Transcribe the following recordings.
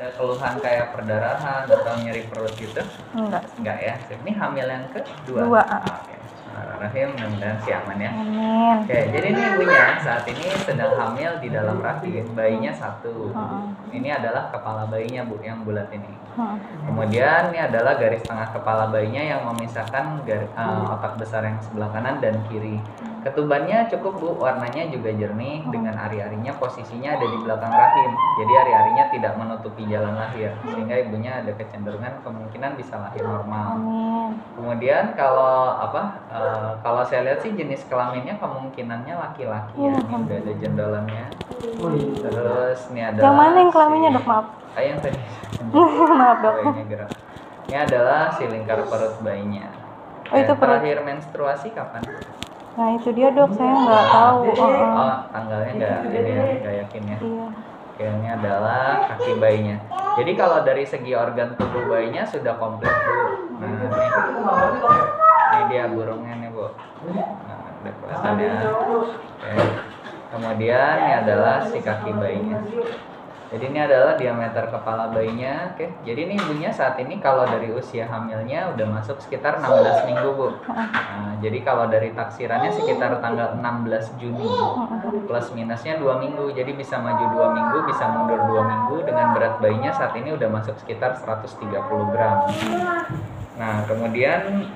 ada keluhan kayak perdarahan atau nyeri perut gitu? Enggak ya. Ini hamil yang kedua. Oke. Rahim, mudah-mudahan si aman ya. Amin. Oke, jadi ini ibunya saat ini sedang hamil di dalam rahim, bayinya satu. Ini adalah kepala bayinya Bu, yang bulat ini. Kemudian ini adalah garis tengah kepala bayinya yang memisahkan otak besar yang sebelah kanan dan kiri. Ketubannya cukup Bu, warnanya juga jernih dengan ari-arinya posisinya ada di belakang rahim. Jadi ari-arinya tidak menutupi jalan lahir, sehingga ibunya ada kecenderungan kemungkinan bisa lahir normal. Kemudian kalau kalau saya lihat sih jenis kelaminnya kemungkinannya laki-laki ya. Ini udah ada jendolannya. Terus ini ada yang mana yang kelaminnya Dok, maaf? Yang tadi. Maaf Dok. Bayinya gerak. Ini adalah si lingkar perut bayinya. Oh, itu perut. Terakhir menstruasi kapan? Nah itu dia Dok, saya nggak tahu. Oh, tanggalnya nggak yakin ya. Iya. Oke, ini adalah kaki bayinya. Jadi kalau dari segi organ tubuh bayinya sudah komplit Bu. Nah, ini dia burungnya nih Bu. Nah, udah kelihatan ya. Oke. Kemudian ini adalah si kaki bayinya. Jadi ini adalah diameter kepala bayinya. Oke. Jadi ini ibunya saat ini kalau dari usia hamilnya udah masuk sekitar 16 minggu Bu. Nah, jadi kalau dari taksirannya sekitar tanggal 16 Juni. Plus minusnya 2 minggu. Jadi bisa maju 2 minggu, bisa mundur 2 minggu dengan berat bayinya saat ini udah masuk sekitar 130 gram. Nah, kemudian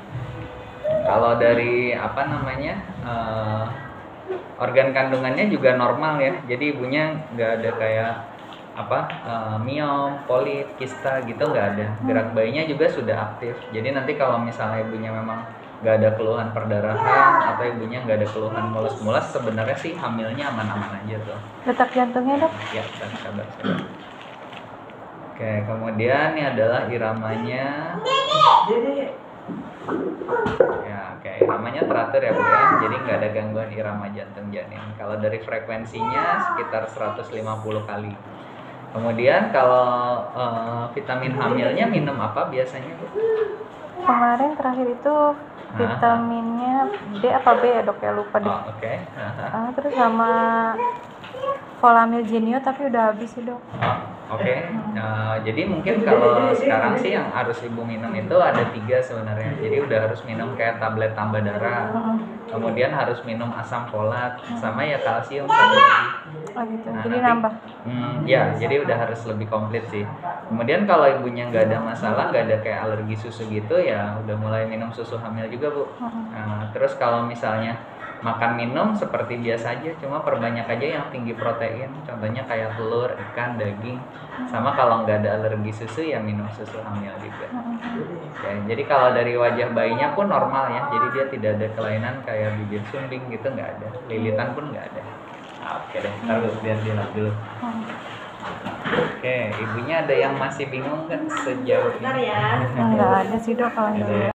kalau dari organ kandungannya juga normal ya. Jadi ibunya nggak ada kayak miom, polip, kista gitu nggak ada. Gerak bayinya juga sudah aktif. Jadi nanti kalau misalnya ibunya memang nggak ada keluhan perdarahan atau ibunya nggak ada keluhan mulus-mulus, sebenarnya sih hamilnya aman-aman aja tuh. Detak jantungnya Dok? Ya, sabar. Oke, kemudian ini adalah iramanya. Ya, oke, iramanya teratur ya Bu ya. Jadi nggak ada gangguan irama jantung janin. Kalau dari frekuensinya sekitar 150 kali. Kemudian kalau vitamin hamilnya minum apa biasanya Bu? Kemarin terakhir itu vitaminnya D apa B ya Dok, ya lupa deh. Oke. Terus sama Folamil Genio tapi udah habis sih Dok. Oke. Jadi mungkin kalau sekarang sih yang harus ibu minum itu ada 3 sebenarnya. Jadi udah harus minum kayak tablet tambah darah. Kemudian harus minum asam folat sama ya kalsium satu lagi. Oh gitu. Nah, Jadi nambah. Ya, jadi udah harus lebih komplit sih. Kemudian kalau ibunya nggak ada masalah, nggak ada kayak alergi susu gitu ya, udah mulai minum susu hamil juga Bu. Nah, terus kalau misalnya makan minum seperti biasa aja, cuma perbanyak aja yang tinggi protein. Contohnya kayak telur, ikan, daging. Sama kalau nggak ada alergi susu ya minum susu hamil juga. Ya, jadi kalau dari wajah bayinya pun normal ya, jadi dia tidak ada kelainan kayak bibir sumbing gitu, nggak ada. Lilitan pun nggak ada. Oke deh, ntar biar dilap dulu. Oke, ibunya ada yang masih bingung kan sejauh ini? Enggak ada sih Dok kalau